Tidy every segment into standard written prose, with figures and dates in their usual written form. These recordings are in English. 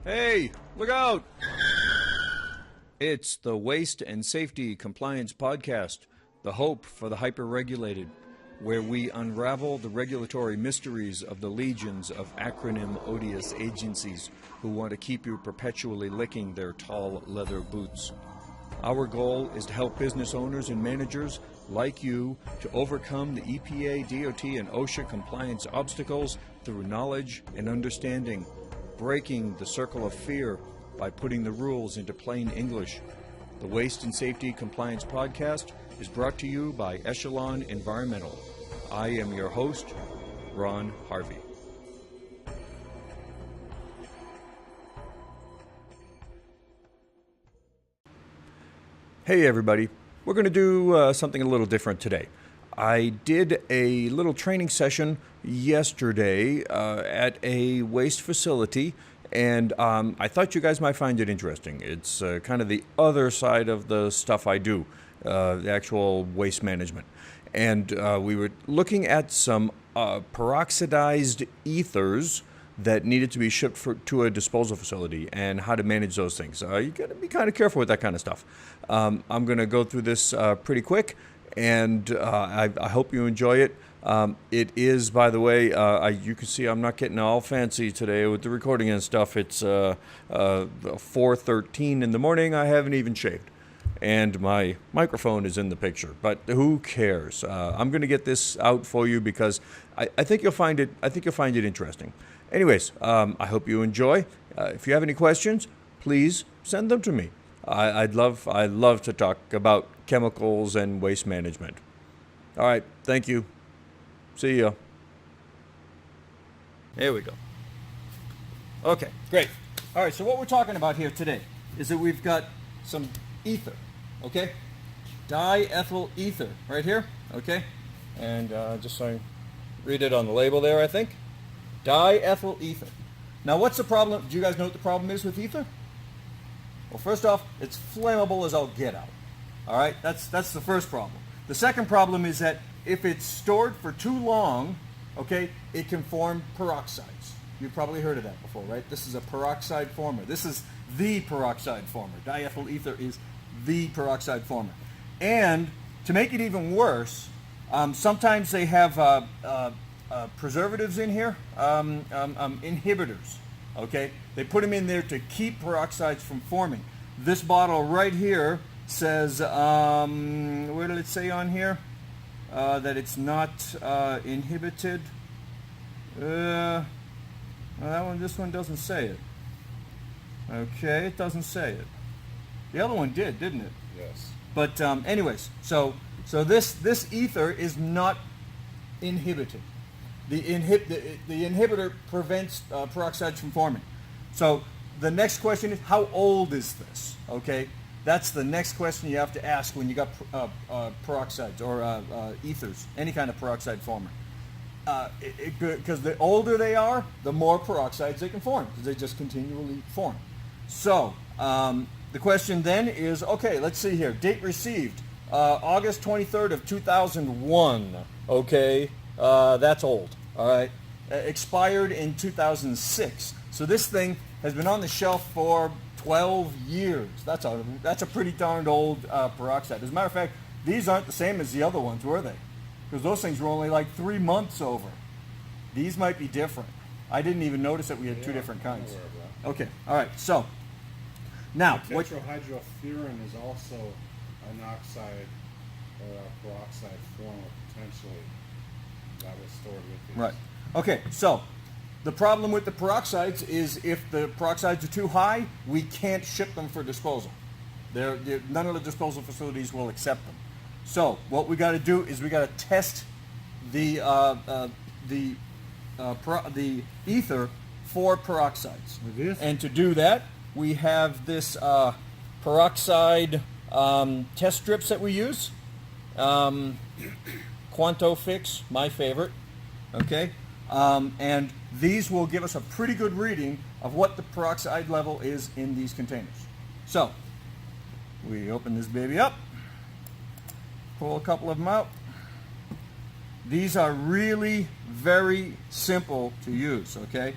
Hey, look out! It's the Waste and Safety Compliance Podcast, the hope for the hyper-regulated, where we unravel the regulatory mysteries of the legions of acronym-odious agencies who want to keep you perpetually licking their tall leather boots. Our goal is to help business owners and managers like you to overcome the EPA, DOT, and OSHA compliance obstacles through knowledge and understanding, breaking the circle of fear by putting the rules into plain English. The Waste and Safety Compliance Podcast is brought to you by Echelon Environmental. I am your host, Ron Harvey. Hey everybody, we're going to do something a little different today. I did a little training session yesterday at a waste facility, and I thought you guys might find it interesting. It's kind of the other side of the stuff I do, the actual waste management. And we were looking at some peroxidized ethers that needed to be shipped to a disposal facility and how to manage those things. You got to be kind of careful with that kind of stuff. I'm going to go through this pretty quick, and I hope you enjoy it. It is, by the way, you can see I'm not getting all fancy today with the recording and stuff. It's 4:13 in the morning. I haven't even shaved, and my microphone is in the picture. But who cares? I'm going to get this out for you because I think you'll find it. I think you'll find it interesting. Anyways, I hope you enjoy. If you have any questions, please send them to me. I love to talk about chemicals and waste management. All right, thank you. See ya. There we go. Okay, great. All right, so what we're talking about here today is that we've got some ether, okay? Diethyl ether right here, okay? And just so I read it on the label there, I think. Diethyl ether. Now, what's the problem? Do you guys know what the problem is with ether? Well, first off, it's flammable as all get out. All right, that's the first problem. The second problem is that if it's stored for too long, okay, it can form peroxides. You've probably heard of that before, right? This is a peroxide former. This is the peroxide former. Diethyl ether is the peroxide former. And to make it even worse, sometimes they have preservatives in here, inhibitors, okay? They put them in there to keep peroxides from forming. This bottle right here says, where did it say on here? That it's not inhibited. This one doesn't say it. Okay, it doesn't say it. The other one did, didn't it? Yes. But anyways, so this ether is not inhibited. The inhibitor prevents peroxides from forming. So the next question is, how old is this? Okay, that's the next question you have to ask when you got peroxides or ethers, any kind of peroxide former. Because the older they are, the more peroxides they can form, because they just continually form. So the question then is, okay, let's see here. Date received, August 23rd of 2001. Okay, that's old. All right, expired in 2006. So this thing has been on the shelf for 12 years. That's a pretty darned old peroxide. As a matter of fact, these aren't the same as the other ones, were they? Because those things were only like 3 months over. These might be different. I didn't even notice that we had two different kinds. Okay, all right. So now, tetrahydrofuran is also an oxide or a peroxide form potentially that was stored with these. Right. Okay, so the problem with the peroxides is if the peroxides are too high, we can't ship them for disposal. None of the disposal facilities will accept them. So what we got to do is we got to test the ether for peroxides. And to do that, we have this peroxide test strips that we use. Quantofix, my favorite. Okay. And these will give us a pretty good reading of what the peroxide level is in these containers. So we open this baby up, pull a couple of them out. These are really very simple to use, okay?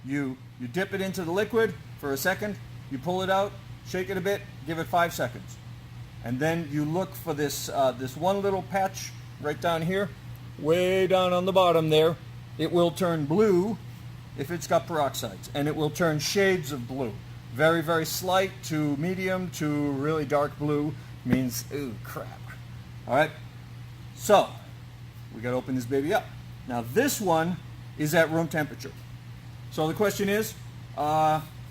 You dip it into the liquid for a second, you pull it out, shake it a bit, give it 5 seconds. And then you look for this, this one little patch right down here, way down on the bottom there. It will turn blue if it's got peroxides, and it will turn shades of blue. Very, very slight to medium to really dark blue means, ooh, crap. All right, so we got to open this baby up. Now this one is at room temperature. So the question is,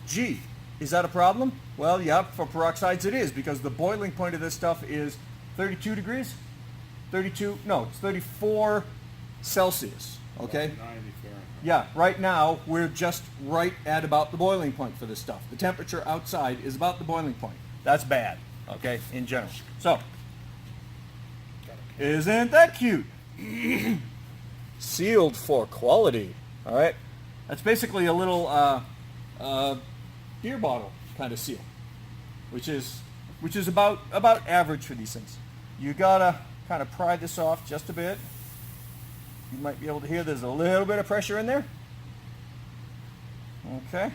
gee, is that a problem? Well, yeah, for peroxides it is, because the boiling point of this stuff is 32 degrees? 32, no, it's 34 Celsius, okay? 90 Fahrenheit. Yeah, right now we're just right at about the boiling point for this stuff. The temperature outside is about the boiling point. That's bad, okay, in general. So, isn't that cute? Sealed for quality, all right? That's basically a little beer bottle kind of seal, which is about average for these things. You gotta kind of pry this off just a bit. You might be able to hear there's a little bit of pressure in there. Okay.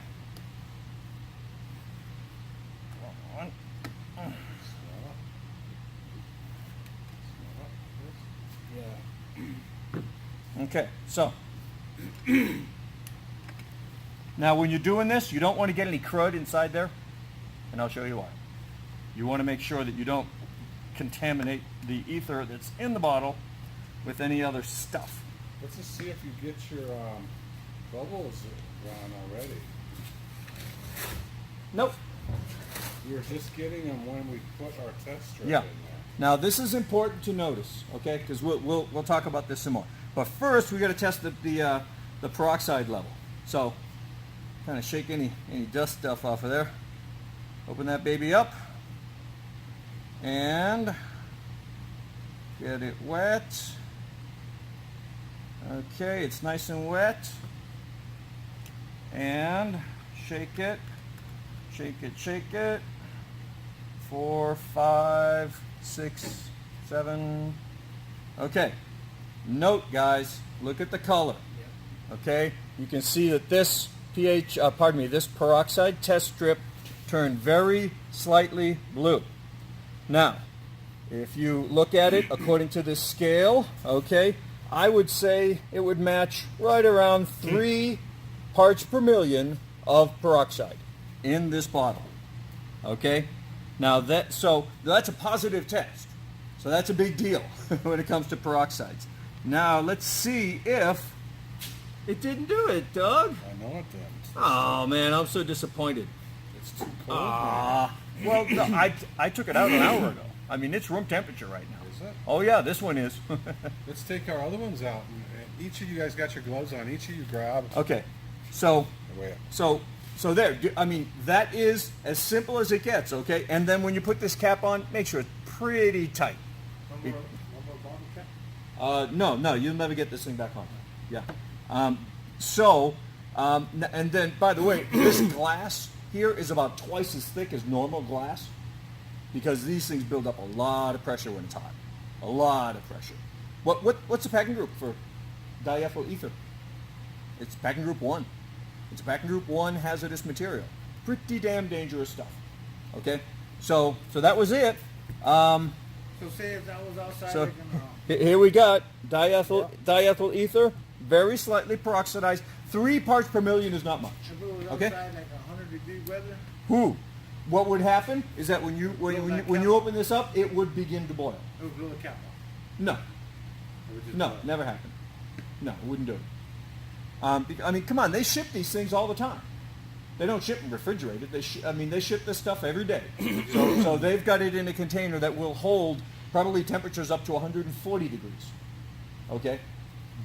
Okay, so now when you're doing this, you don't want to get any crud inside there, and I'll show you why. You want to make sure that you don't contaminate the ether that's in the bottle with any other stuff. Let's just see if you get your bubbles gone already. Nope. We were just getting them when we put our test strip Yeah. in there. Now this is important to notice, okay? Because we'll talk about this some more. But first, we got to test the peroxide level. So, kind of shake any dust stuff off of there. Open that baby up, and get it wet. Okay, it's nice and wet. And shake it, shake it, shake it. 4, 5, 6, 7. Okay. Note, guys, look at the color. Okay, you can see that this this peroxide test strip turned very slightly blue. Now, if you look at it according to this scale, okay, I would say it would match right around 3 parts per million of peroxide in this bottle. Okay, now that's a positive test. So that's a big deal when it comes to peroxides. Now let's see if it didn't do it, Doug. I know it didn't. Oh man, I'm so disappointed. It's too cold. Well, no, I took it out an hour ago. I mean, it's room temperature right now. Is it? Oh yeah, this one is. Let's take our other ones out. And each of you guys got your gloves on. Each of you grab. Okay, so Wait. so there. I mean, that is as simple as it gets. Okay, and then when you put this cap on, make sure it's pretty tight. One more bottle cap? No, you'll never get this thing back on. Yeah. And then, by the way, this glass here is about twice as thick as normal glass, because these things build up a lot of pressure when it's hot. A lot of pressure. What's the packing group for diethyl ether? It's packing group 1. It's a packing group 1 hazardous material. Pretty damn dangerous stuff. Okay? So that was it. So say if that was outside, So like here we got diethyl ether, very slightly peroxidized. 3 parts per million is not much. if it was Okay? outside like 100-degree weather, Who? What would happen is that when you open this up, it would begin to boil. it would blow the cap off. No, Or we just no, do it? never happened. No, it wouldn't do it. I mean, come on, they ship these things all the time. They don't ship them refrigerated. They ship this stuff every day. So they've got it in a container that will hold probably temperatures up to 140 degrees. Okay,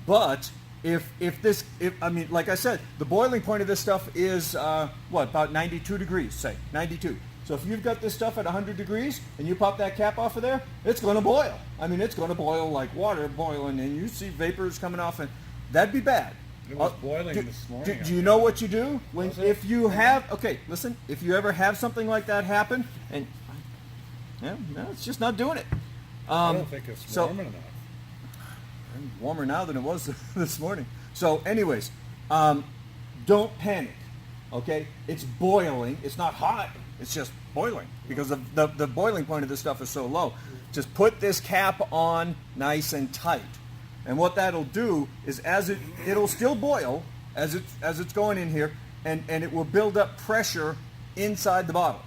but like I said, the boiling point of this stuff is about 92 degrees, say 92. So if you've got this stuff at 100 degrees and you pop that cap off of there, it's going to boil. I mean, it's going to boil like water boiling, and you see vapors coming off, and that'd be bad. It was boiling this morning. Do you know what you do when Was it? if you have if you ever have something like that happen, and no, it's just not doing it. I don't think it's so- warm enough. Warmer now than it was this morning. So anyways, don't panic. Okay, it's boiling. It's not hot. It's just boiling because of the boiling point of this stuff is so low. Just put this cap on nice and tight, and what that'll do is it'll still boil as it's going in here, and it will build up pressure inside the bottle.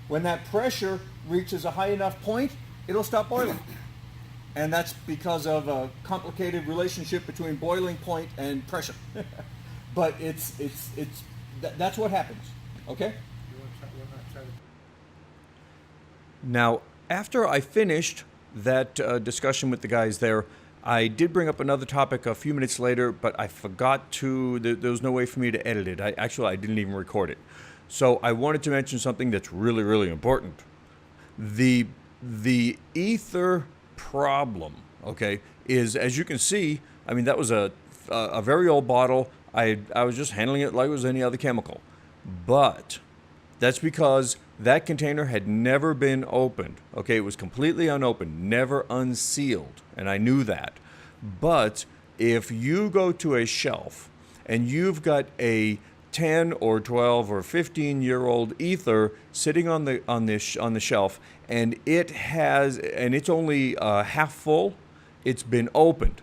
When that pressure reaches a high enough point, it'll stop boiling. And that's because of a complicated relationship between boiling point and pressure. But that's what happens. Okay? Now, after I finished that discussion with the guys there, I did bring up another topic a few minutes later, but I forgot to. There was no way for me to edit it. I didn't even record it. So I wanted to mention something that's really, really important. The ether problem, okay, is, as you can see, I mean, that was a very old bottle. I was just handling it like it was any other chemical. But that's because that container had never been opened. Okay, it was completely unopened, never unsealed, and I knew that. But if you go to a shelf and you've got a 10 or 12 or 15-year-old ether sitting on the shelf, and it's only half full, it's been opened.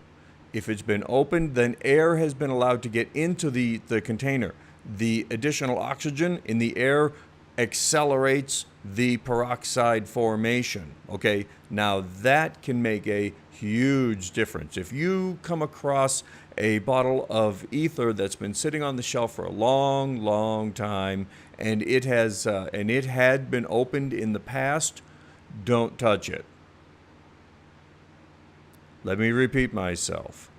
If it's been opened, then air has been allowed to get into the container. The additional oxygen in the air accelerates the peroxide formation. Okay, now that can make a huge difference. If you come across a bottle of ether that's been sitting on the shelf for a long, long time, and it had been opened in the past, don't touch it. Let me repeat myself.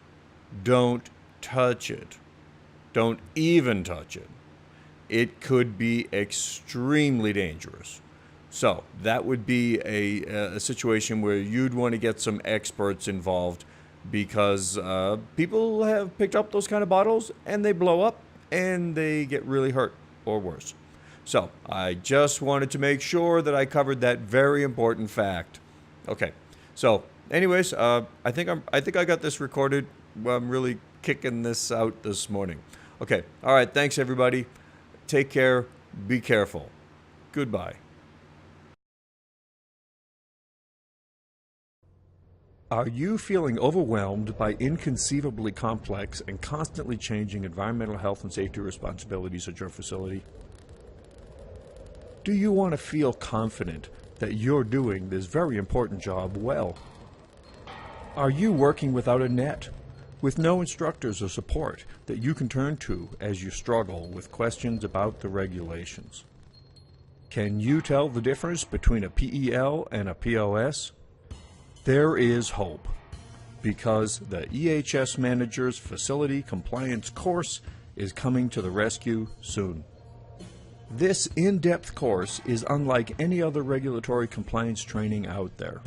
Don't touch it. Don't even touch it. It could be extremely dangerous. So that would be a situation where you'd want to get some experts involved, because people have picked up those kind of bottles and they blow up and they get really hurt or worse. So I just wanted to make sure that I covered that very important fact. Okay. So anyways, I think I got this recorded. I'm really kicking this out this morning. Okay. All right. Thanks, everybody. Take care. Be careful. Goodbye. Are you feeling overwhelmed by inconceivably complex and constantly changing environmental health and safety responsibilities at your facility? Do you want to feel confident that you're doing this very important job well? Are you working without a net, with no instructors or support that you can turn to as you struggle with questions about the regulations? Can you tell the difference between a PEL and a POS? There is hope, because the EHS Manager's Facility Compliance course is coming to the rescue soon. This in-depth course is unlike any other regulatory compliance training out there.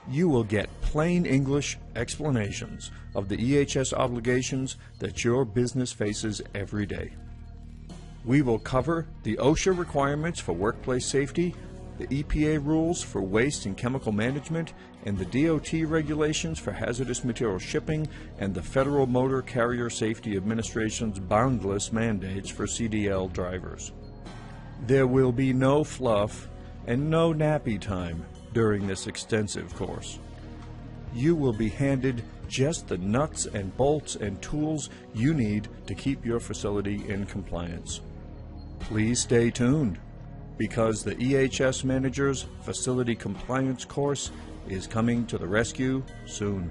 You will get plain English explanations of the EHS obligations that your business faces every day. We will cover the OSHA requirements for workplace safety, the EPA rules for waste and chemical management, and the DOT regulations for hazardous material shipping, and the Federal Motor Carrier Safety Administration's boundless mandates for CDL drivers. There will be no fluff and no nappy time during this extensive course. You will be handed just the nuts and bolts and tools you need to keep your facility in compliance. Please stay tuned, because the EHS Manager's Facility Compliance course is coming to the rescue soon.